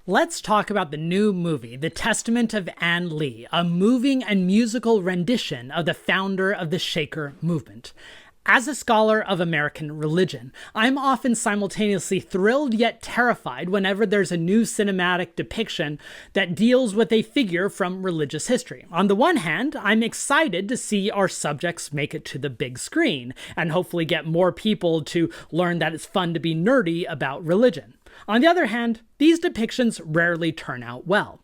Let's talk about the new movie, The Testament of Ann Lee, a moving and musical rendition of the founder of the Shaker movement. As a scholar of American religion, I'm often simultaneously thrilled yet terrified whenever there's a new cinematic depiction that deals with a figure from religious history. On the one hand, I'm excited to see our subjects make it to the big screen and hopefully get more people to learn that it's fun to be nerdy about religion. On the other hand, these depictions rarely turn out well.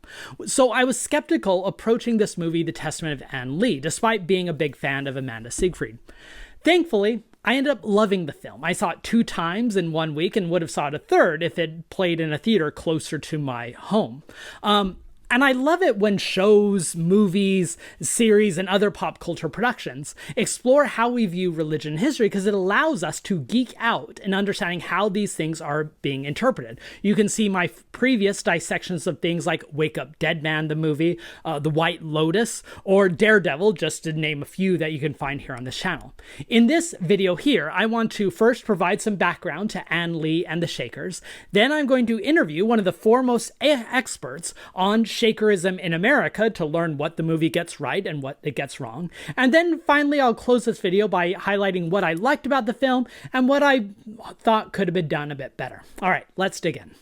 So I was skeptical approaching this movie, The Testament of Ann Lee, despite being a big fan of Amanda Seyfried. Thankfully, I ended up loving the film. I saw it 2 times in 1 week and would have saw it a third if it played in a theater closer to my home. And I love it when shows, movies, series, and other pop culture productions explore how we view religion and history because it allows us to geek out in understanding how these things are being interpreted. You can see my previous dissections of things like Wake Up Dead Man, the movie, The White Lotus, or Daredevil, just to name a few that you can find here on this channel. In this video here, I want to first provide some background to Ann Lee and the Shakers. Then I'm going to interview one of the foremost experts on Shakerism in America to learn what the movie gets right and what it gets wrong. And then finally, I'll close this video by highlighting what I liked about the film and what I thought could have been done a bit better. All right, let's dig in.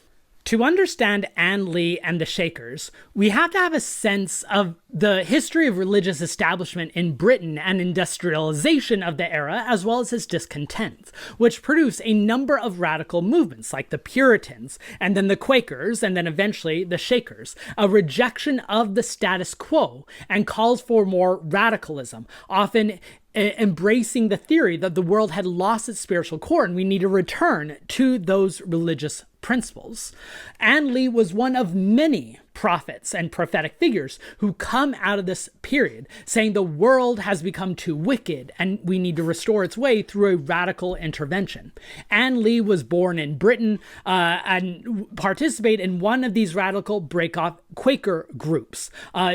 To understand Ann Lee and the Shakers, we have to have a sense of the history of religious establishment in Britain and industrialization of the era, as well as its discontent, which produced a number of radical movements like the Puritans, and then the Quakers, and then eventually the Shakers, a rejection of the status quo and calls for more radicalism, often embracing the theory that the world had lost its spiritual core and we need to return to those religious principles. Ann Lee was one of many prophets and prophetic figures who come out of this period saying the world has become too wicked and we need to restore its way through a radical intervention. Ann Lee was born in Britain and participated in one of these radical break-off Quaker groups.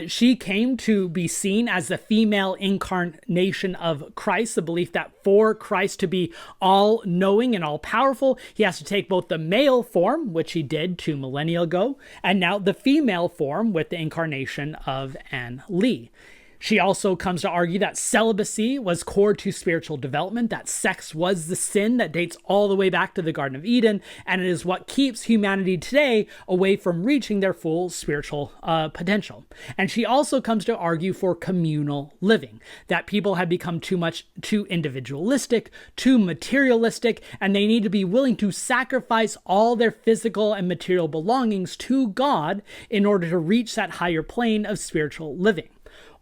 She came to be seen as the female incarnation of Christ, the belief that for Christ to be all-knowing and all-powerful, he has to take both the male form, which he did 2 millennia ago, and now the female form with the incarnation of Ann Lee. She also comes to argue that celibacy was core to spiritual development, that sex was the sin that dates all the way back to the Garden of Eden, and it is what keeps humanity today away from reaching their full spiritual potential. And she also comes to argue for communal living, that people have become too individualistic, too materialistic, and they need to be willing to sacrifice all their physical and material belongings to God in order to reach that higher plane of spiritual living.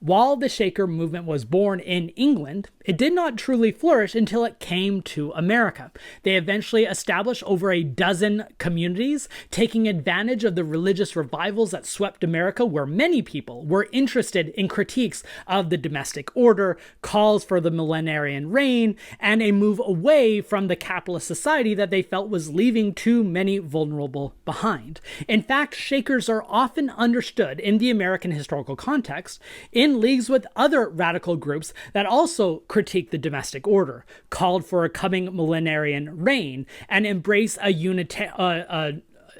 While the Shaker movement was born in England, it did not truly flourish until it came to America. They eventually established over a dozen communities, taking advantage of the religious revivals that swept America, where many people were interested in critiques of the domestic order, calls for the millenarian reign, and a move away from the capitalist society that they felt was leaving too many vulnerable behind. In fact, Shakers are often understood in the American historical context in leagues with other radical groups that also critique the domestic order, called for a coming millenarian reign, and embrace a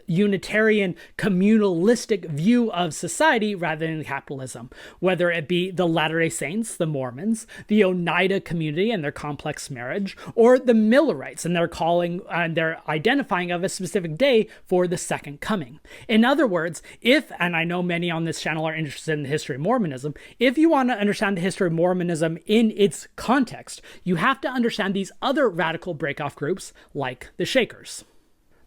Unitarian communalistic view of society rather than capitalism, whether it be the Latter-day Saints, the Mormons, the Oneida community and their complex marriage, or the Millerites and their identifying of a specific day for the second coming. In other words, and I know many on this channel are interested in the history of Mormonism, if you want to understand the history of Mormonism in its context, you have to understand these other radical breakoff groups like the Shakers.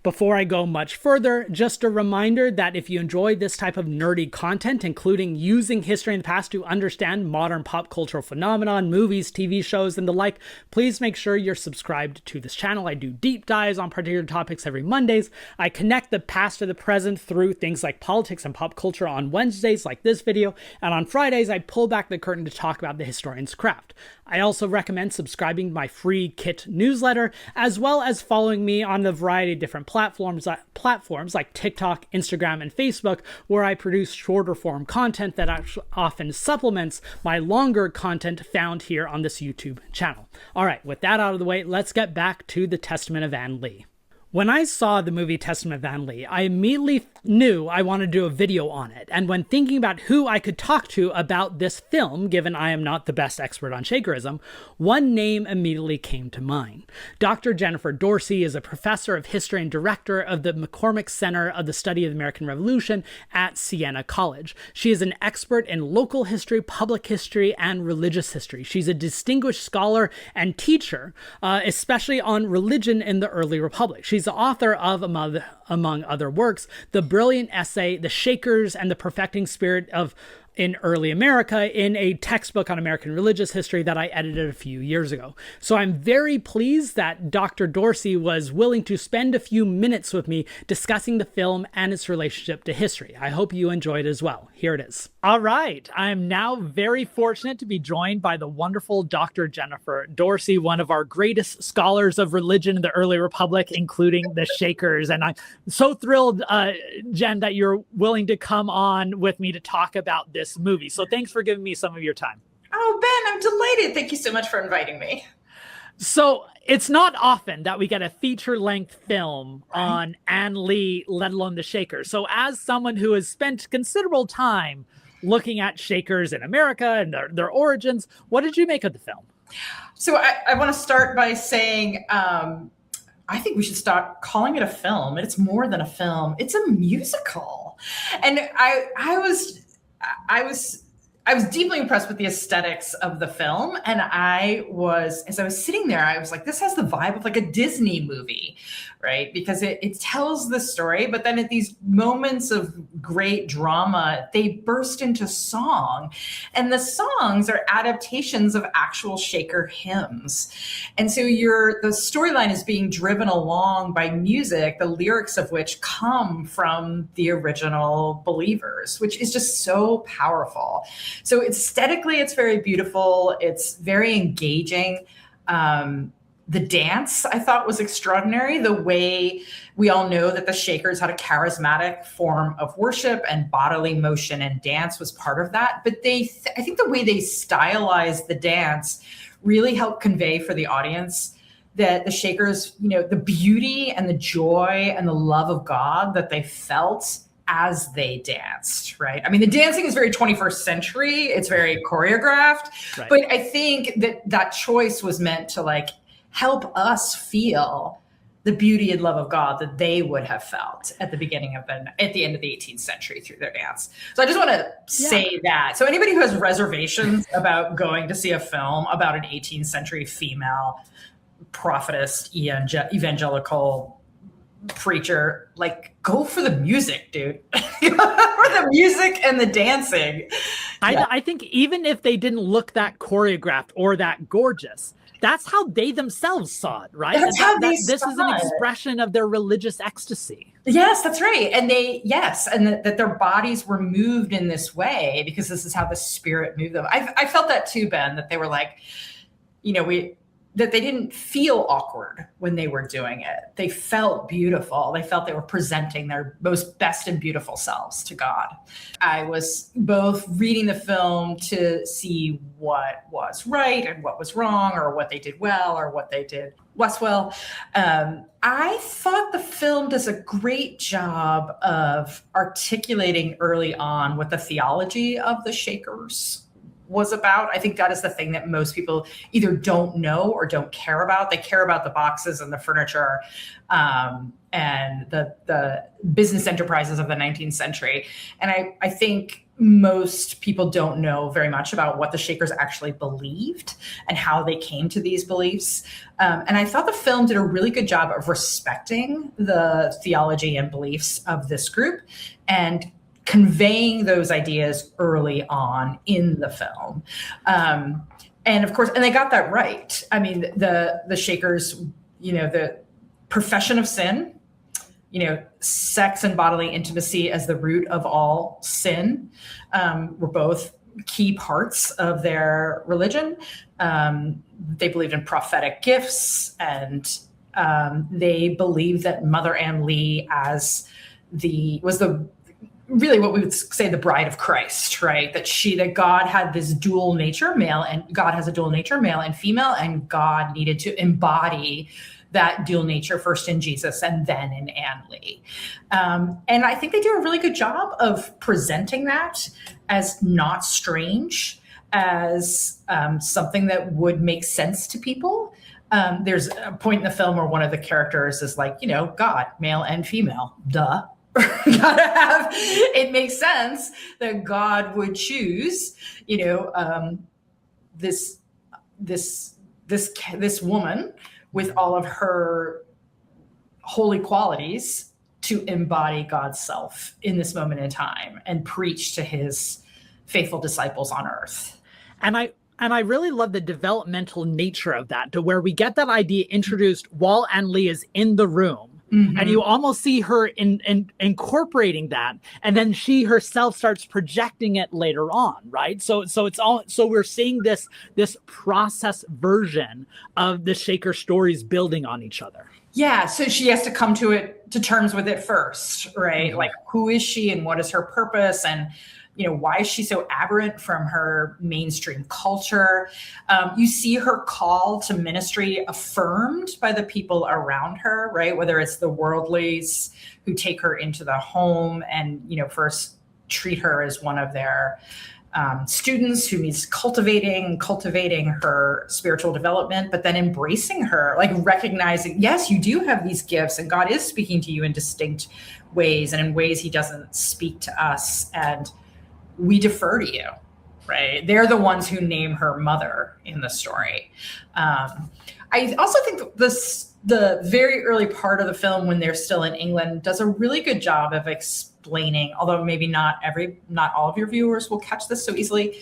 Before I go much further, just a reminder that if you enjoy this type of nerdy content, including using history in the past to understand modern pop cultural phenomenon, movies, TV shows, and the like, please make sure you're subscribed to this channel. I do deep dives on particular topics every Mondays. I connect the past to the present through things like politics and pop culture on Wednesdays, like this video, and on Fridays, I pull back the curtain to talk about the historian's craft. I also recommend subscribing to my free Kit newsletter, as well as following me on a variety of different platforms like TikTok, Instagram, and Facebook, where I produce shorter form content that often supplements my longer content found here on this YouTube channel. All right, with that out of the way, let's get back to the Testament of Ann Lee. When I saw the movie Testament of Anne Lee, I immediately knew I wanted to do a video on it. And when thinking about who I could talk to about this film, given I am not the best expert on Shakerism, one name immediately came to mind. Dr. Jennifer Dorsey is a professor of history and director of the McCormick Center of the Study of the American Revolution at Siena College. She is an expert in local history, public history, and religious history. She's a distinguished scholar and teacher, especially on religion in the early republic. She's the author of, among other works, the brilliant essay, The Shakers and the Perfecting Spirit of in Early America, in a textbook on American religious history that I edited a few years ago. So I'm very pleased that Dr. Dorsey was willing to spend a few minutes with me discussing the film and its relationship to history. I hope you enjoyed it as well. Here it is. All right. I'm now very fortunate to be joined by the wonderful Dr. Jennifer Dorsey, one of our greatest scholars of religion in the early republic, including the Shakers. And I'm so thrilled, Jen, that you're willing to come on with me to talk about this movie. So thanks for giving me some of your time. Oh, Ben, I'm delighted. Thank you so much for inviting me. So it's not often that we get a feature-length film on Anne Lee, let alone the Shakers. So as someone who has spent considerable time looking at Shakers in America and their origins, what did you make of the film? So I want to start by saying I think we should stop calling it a film. It's more than a film. It's a musical. And I was deeply impressed with the aesthetics of the film. And as I was sitting there, I was like, this has the vibe of like a Disney movie, right? Because it tells the story, but then at these moments of great drama, they burst into song. And the songs are adaptations of actual Shaker hymns. And so the storyline is being driven along by music, the lyrics of which come from the original believers, which is just so powerful. So aesthetically, it's very beautiful. It's very engaging. The dance, I thought, was extraordinary. The way we all know that the Shakers had a charismatic form of worship, and bodily motion and dance was part of that. But I think the way they stylized the dance really helped convey for the audience that the Shakers, the beauty and the joy and the love of God that they felt as they danced, right? I mean, the dancing is very 21st century. It's very choreographed, right. But I think that choice was meant to help us feel the beauty and love of God that they would have felt at the at the end of the 18th century through their dance. So I just want to say that. So anybody who has reservations about going to see a film about an 18th century female prophetess, evangelical preacher, go for the music, dude. For the music and the dancing. I think even if they didn't look that choreographed or that gorgeous, that's how they themselves saw it, right? That's how they saw it. This is an expression of their religious ecstasy. Yes, that's right. And that their bodies were moved in this way because this is how the Spirit moved them. I felt that too, Ben, that they were that they didn't feel awkward when they were doing it. They felt beautiful. They felt they were presenting their most best and beautiful selves to God. I was both reading the film to see what was right and what was wrong, or what they did well or what they did less well. I thought the film does a great job of articulating early on what the theology of the Shakers was about. I think that is the thing that most people either don't know or don't care about. They care about the boxes and the furniture and the business enterprises of the 19th century. And I think most people don't know very much about what the Shakers actually believed and how they came to these beliefs. And I thought the film did a really good job of respecting the theology and beliefs of this group and conveying those ideas early on in the film. And of course, and they got that right. I mean, the Shakers, the profession of sin, sex and bodily intimacy as the root of all sin, were both key parts of their religion. They believed in prophetic gifts, and they believed that Mother Anne Lee was really what we would say the bride of Christ, right? That God had this dual nature, male, and God has a dual nature, male and female, and God needed to embody that dual nature, first in Jesus and then in Anne Lee. And I think they do a really good job of presenting that as not strange, as something that would make sense to people. There's a point in the film where one of the characters is like, God, male and female, duh. It makes sense that God would choose, this woman with all of her holy qualities to embody God's self in this moment in time and preach to his faithful disciples on earth. And I really love the developmental nature of that, to where we get that idea introduced while Anne Lee is in the room. Mm-hmm. And you almost see her incorporating that, and then she herself starts projecting it later on, right? So we're seeing this process version of the Shaker stories building on each other. Yeah, so she has to come to terms with it first, right? Mm-hmm. Like, who is she and what is her purpose, and why is she so aberrant from her mainstream culture? You see her call to ministry affirmed by the people around her, right? Whether it's the worldlies who take her into the home and, first treat her as one of their students who needs cultivating her spiritual development, but then embracing her, like recognizing, yes, you do have these gifts and God is speaking to you in distinct ways and in ways he doesn't speak to us. And we defer to you, right? They're the ones who name her mother in the story. I also think the very early part of the film, when they're still in England, does a really good job of explaining, although maybe not all of your viewers will catch this so easily.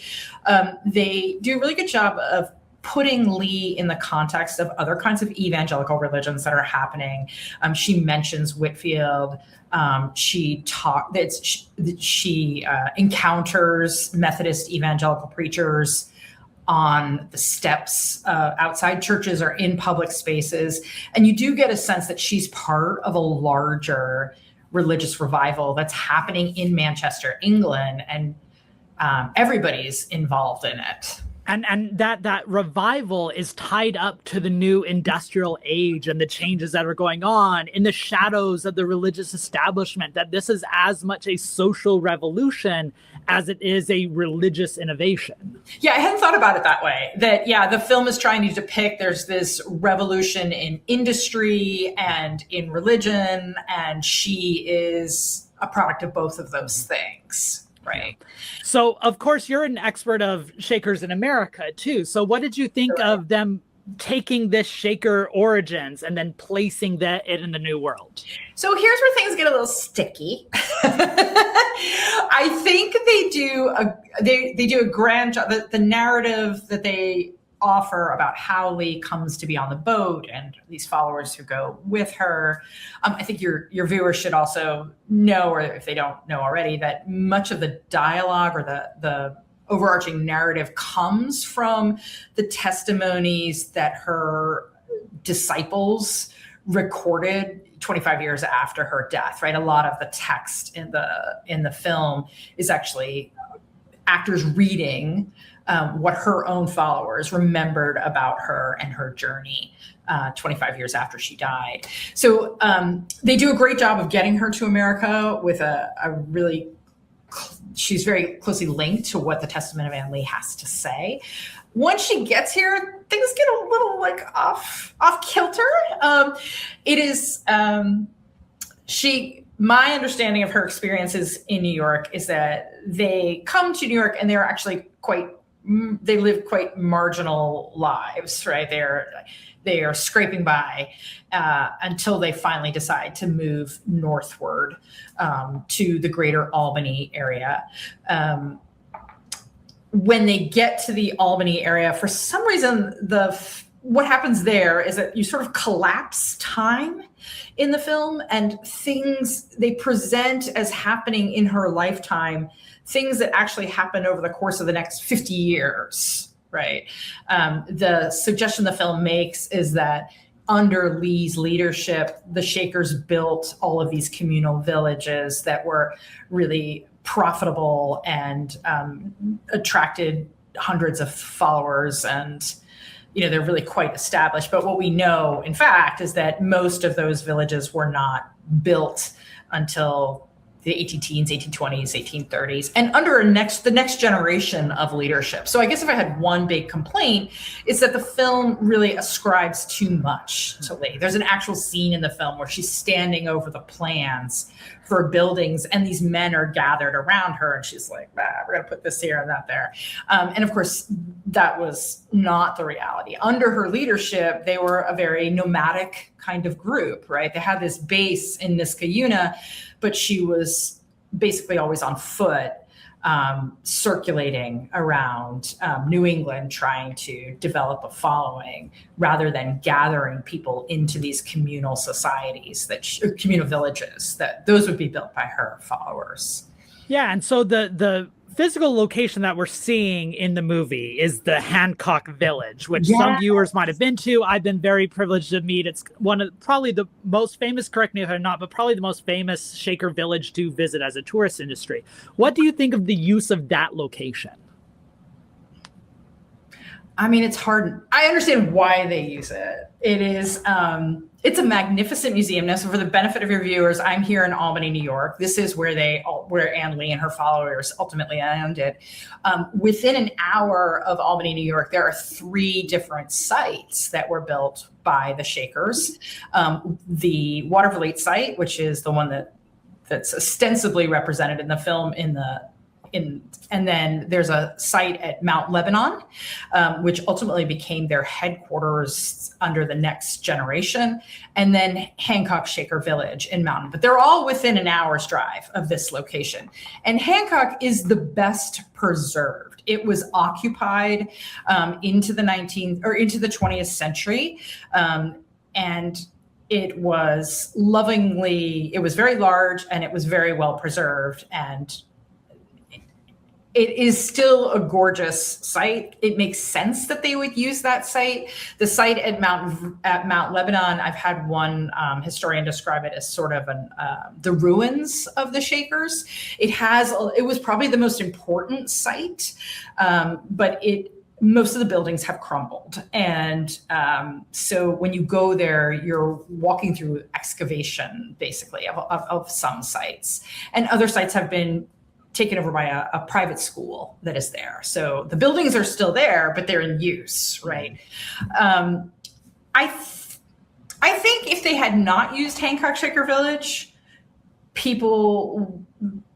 They do a really good job of putting Lee in the context of other kinds of evangelical religions that are happening. She mentions Whitefield. She encounters Methodist evangelical preachers on the steps outside churches or in public spaces. And you do get a sense that she's part of a larger religious revival that's happening in Manchester, England, and everybody's involved in it. And that revival is tied up to the new industrial age and the changes that are going on in the shadows of the religious establishment, that this is as much a social revolution as it is a religious innovation. Yeah, I hadn't thought about it that way. That, yeah, the film is trying to depict there's this revolution in industry and in religion, and she is a product of both of those things. Right. So, of course, you're an expert of Shakers in America, too. So what did you think of them taking this Shaker origins and then placing it in the New World? So here's where things get a little sticky. I think they do a grand job. The narrative that they offer about how Lee comes to be on the boat and these followers who go with her. I think your viewers should also know, or if they don't know already, that much of the dialogue or the overarching narrative comes from the testimonies that her disciples recorded 25 years after her death, right? A lot of the text in the film is actually actors reading what her own followers remembered about her and her journey 25 years after she died. So they do a great job of getting her to America with she's very closely linked to what the Testament of Anne Lee has to say. Once she gets here, things get a little off kilter. It is, my understanding of her experiences in New York is that they come to New York and they're actually they live quite marginal lives, right? They are scraping by until they finally decide to move northward to the greater Albany area. When they get to the Albany area, for some reason, what happens there is that you sort of collapse time in the film, and things they present as happening in her lifetime, things that actually happen over the course of the next 50 years, right? The suggestion the film makes is that under Lee's leadership, the Shakers built all of these communal villages that were really profitable and attracted hundreds of followers and they're really quite established. But what we know, in fact, is that most of those villages were not built until the 18 teens, 1820s, 1830s, and under the next generation of leadership. So I guess if I had one big complaint, it's that the film really ascribes too much to Lee. There's an actual scene in the film where she's standing over the plans for buildings, and these men are gathered around her, and she's like, we're going to put this here and that there. And of course, that was not the reality. Under her leadership, they were a very nomadic kind of group, right? They had this base in Niskayuna, but she was basically always on foot, circulating around New England, trying to develop a following rather than gathering people into these communal societies, communal villages, that those would be built by her followers. Yeah, and so the physical location that we're seeing in the movie is the Hancock village, which some viewers might have been to. I've been very privileged to meet. It's one of probably the most famous, correct me if I'm not, but probably the most famous Shaker village to visit as a tourist industry. What do you think of the use of that location? I mean, it's hard. I understand why they use it. It is, it's a magnificent museum. Now, so for the benefit of your viewers, I'm here in Albany, New York. This is where Ann Lee and her followers ultimately landed. Within an hour of Albany, New York, there are 3 different sites that were built by the Shakers. The Watervliet site, which is the one that's ostensibly represented in the film and then there's a site at Mount Lebanon, which ultimately became their headquarters under the next generation, and then Hancock Shaker Village in Mountain. But they're all within an hour's drive of this location. And Hancock is the best preserved. It was occupied into the 20th century, and it was very large, and it was very well preserved, and it is still a gorgeous site. It makes sense that they would use that site. The site at Mount Lebanon, I've had one historian describe it as sort of the ruins of the Shakers. It was probably the most important site, but most of the buildings have crumbled. And so when you go there, you're walking through excavation, basically, of some sites. And other sites have been taken over by a private school that is there. So the buildings are still there, but they're in use, right? I think if they had not used Hancock Shaker Village,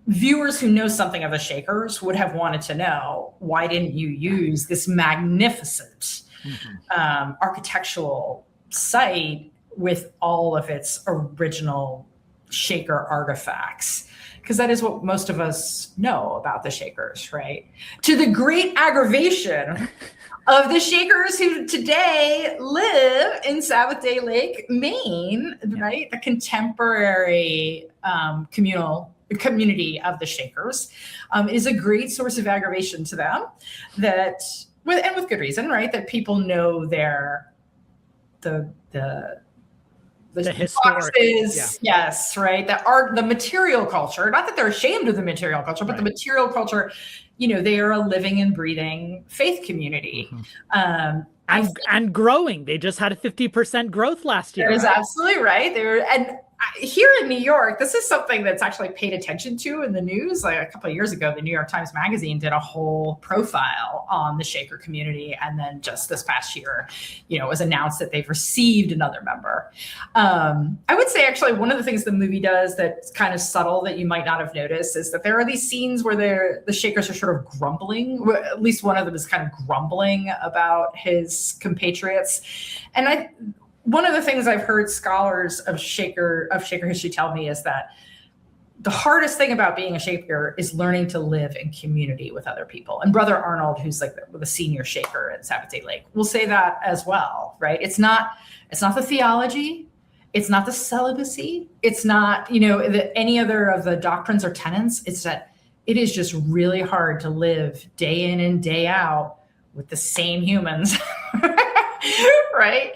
viewers who know something of the Shakers would have wanted to know, why didn't you use this magnificent architectural site with all of its original Shaker artifacts? Because that is what most of us know about the Shakers, right? To the great aggravation of the Shakers who today live in Sabbath Day Lake, Maine, right? The contemporary community of the Shakers is a great source of aggravation to them, with good reason, right? That people know the historic boxes, yes, right. The art, the material culture, not that they're ashamed of the material culture, but the material culture, they are a living and breathing faith community. And growing. They just had a 50% growth last year. That is absolutely right. Here in New York, this is something that's actually paid attention to in the news. Like a couple of years ago, the New York Times Magazine did a whole profile on the Shaker community. And then just this past year, it was announced that they've received another member. I would say actually one of the things the movie does that's kind of subtle that you might not have noticed is that there are these scenes where the Shakers are sort of grumbling. At least one of them is kind of grumbling about his compatriots. And one of the things I've heard scholars of Shaker history tell me is that the hardest thing about being a Shaker is learning to live in community with other people. And Brother Arnold, who's like the senior Shaker at Sabbath Day Lake, will say that as well, right? It's not the theology, it's not the celibacy, it's not any other of the doctrines or tenets. It's that it is just really hard to live day in and day out with the same humans. Right.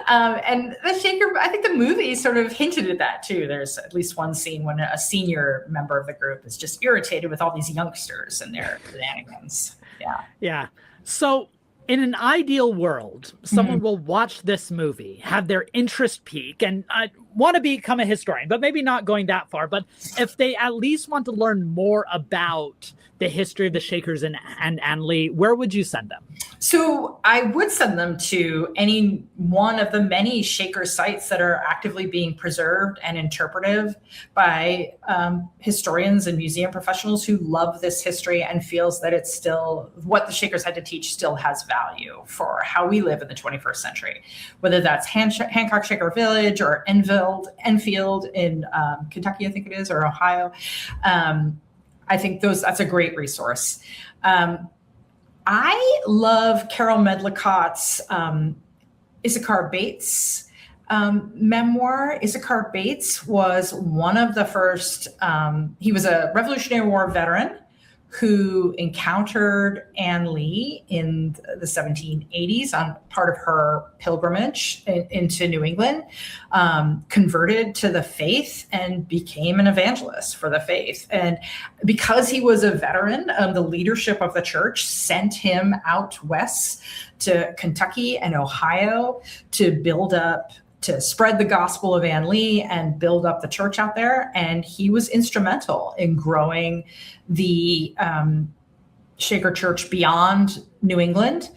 And the Shaker, I think the movie sort of hinted at that too. There's at least one scene when a senior member of the group is just irritated with all these youngsters and their shenanigans. Yeah. Yeah. So In an ideal world, someone will watch this movie, have their interest peak, and want to become a historian, but maybe not going that far. But if they at least want to learn more about the history of the Shakers and Ann Lee, where would you send them? So I would send them to any one of the many Shaker sites that are actively being preserved and interpretive by historians and museum professionals who love this history and feels that it's still what the Shakers had to teach still has value for how we live in the 21st century, whether that's Hancock Shaker Village or Enfield in Kentucky, I think it is, or Ohio. I think that's a great resource. I love Carol Medlicott's Issachar Bates memoir. Issachar Bates was one of the first, he was a Revolutionary War veteran who encountered Ann Lee in the 1780s on part of her pilgrimage into New England, converted to the faith and became an evangelist for the faith. And because he was a veteran, the leadership of the church sent him out west to Kentucky and Ohio to spread the gospel of Ann Lee and build up the church out there. And he was instrumental in growing the Shaker Church beyond New England.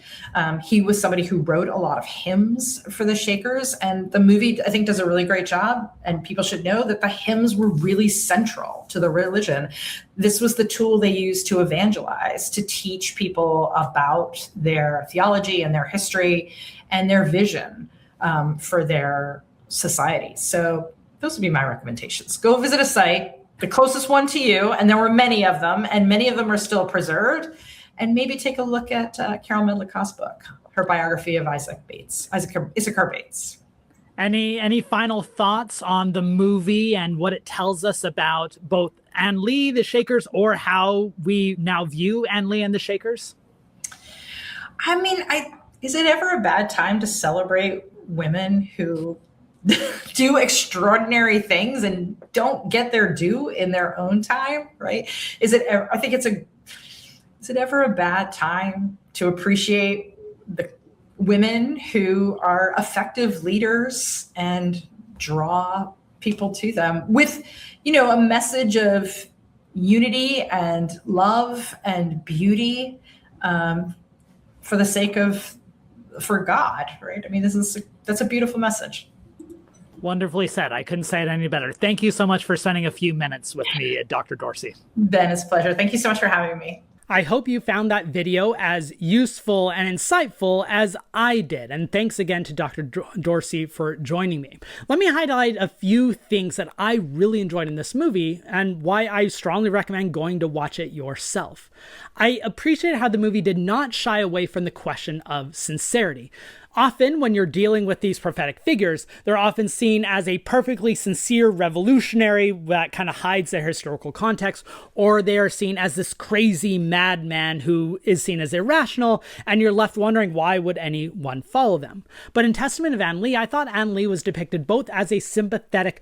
He was somebody who wrote a lot of hymns for the Shakers. And the movie, I think, does a really great job. And people should know that the hymns were really central to the religion. This was the tool they used to evangelize, to teach people about their theology and their history and their vision for their society. So those would be my recommendations. Go visit a site, the closest one to you, and there were many of them, and many of them are still preserved. And maybe take a look at Carol Medlicott's book, her biography of Issachar Bates. Any final thoughts on the movie and what it tells us about both Ann Lee, the Shakers, or how we now view Ann Lee and the Shakers? I mean, is it ever a bad time to celebrate women who do extraordinary things and don't get their due in their own time, right? Is it ever a bad time to appreciate the women who are effective leaders and draw people to them with, a message of unity and love and beauty for God, right? I mean, that's a beautiful message. Wonderfully said. I couldn't say it any better. Thank you so much for spending a few minutes with me, Dr. Dorsey. Ben, it's a pleasure. Thank you so much for having me. I hope you found that video as useful and insightful as I did. And thanks again to Dr. Dorsey for joining me. Let me highlight a few things that I really enjoyed in this movie and why I strongly recommend going to watch it yourself. I appreciate how the movie did not shy away from the question of sincerity. Often, when you're dealing with these prophetic figures, they're often seen as a perfectly sincere revolutionary that kind of hides their historical context, or they are seen as this crazy madman who is seen as irrational, and you're left wondering why would anyone follow them. But in Testament of Ann Lee, I thought Ann Lee was depicted both as a sympathetic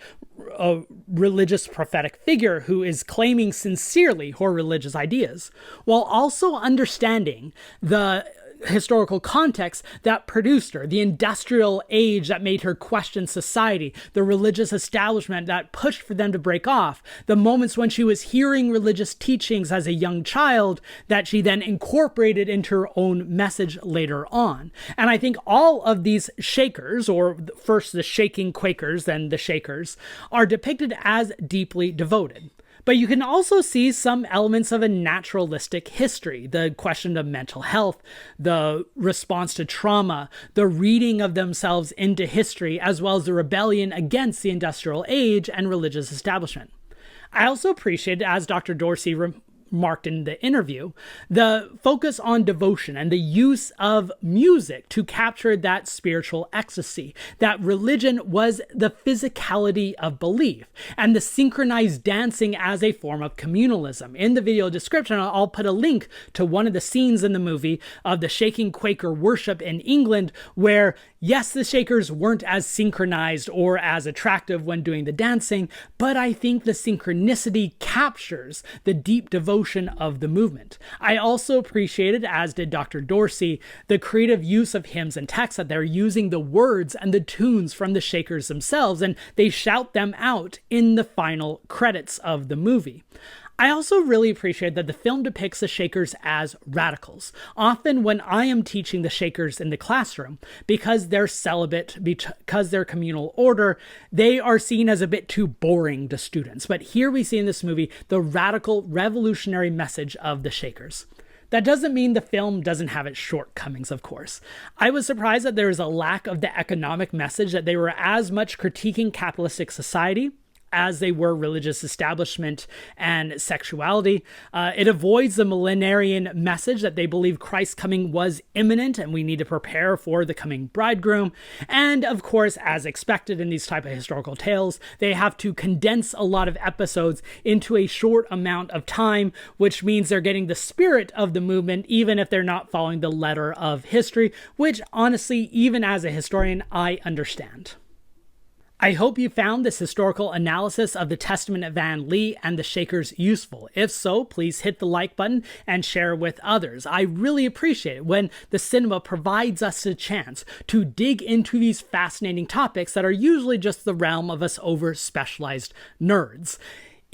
religious prophetic figure who is claiming sincerely her religious ideas, while also understanding the historical context that produced her, the industrial age that made her question society, the religious establishment that pushed for them to break off, the moments when she was hearing religious teachings as a young child that she then incorporated into her own message later on. And I think all of these Shakers, or first the shaking Quakers, then the Shakers, are depicted as deeply devoted. But you can also see some elements of a naturalistic history, the question of mental health, the response to trauma, the reading of themselves into history, as well as the rebellion against the industrial age and religious establishment. I also appreciated, as Dr. Dorsey remarked in the interview, the focus on devotion and the use of music to capture that spiritual ecstasy, that religion was the physicality of belief, and the synchronized dancing as a form of communalism. In the video description, I'll put a link to one of the scenes in the movie of the shaking Quaker worship in England, where Yes, the Shakers weren't as synchronized or as attractive when doing the dancing, but I think the synchronicity captures the deep devotion of the movement. I also appreciated, as did Dr. Dorsey, the creative use of hymns and texts, that they're using the words and the tunes from the Shakers themselves, and they shout them out in the final credits of the movie. I also really appreciate that the film depicts the Shakers as radicals. Often when I am teaching the Shakers in the classroom, because they're celibate, because they're communal order, they are seen as a bit too boring to students. But here we see in this movie the radical, revolutionary message of the Shakers. That doesn't mean the film doesn't have its shortcomings, of course. I was surprised that there was a lack of the economic message, that they were as much critiquing capitalistic society as they were religious establishment and sexuality. It avoids the millenarian message that they believe Christ's coming was imminent and we need to prepare for the coming bridegroom. And of course, as expected in these type of historical tales, they have to condense a lot of episodes into a short amount of time, which means they're getting the spirit of the movement, even if they're not following the letter of history, which honestly, even as a historian, I understand. I hope you found this historical analysis of the Testament of An Lee and the Shakers useful. If so, please hit the like button and share with others. I really appreciate it when the cinema provides us a chance to dig into these fascinating topics that are usually just the realm of us over-specialized nerds.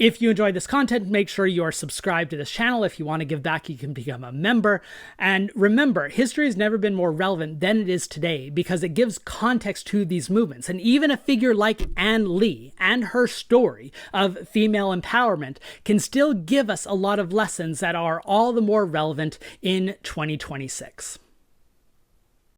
If you enjoyed this content, make sure you are subscribed to this channel. If you want to give back, you can become a member. And remember, history has never been more relevant than it is today because it gives context to these movements. And even a figure like An Lee and her story of female empowerment can still give us a lot of lessons that are all the more relevant in 2026.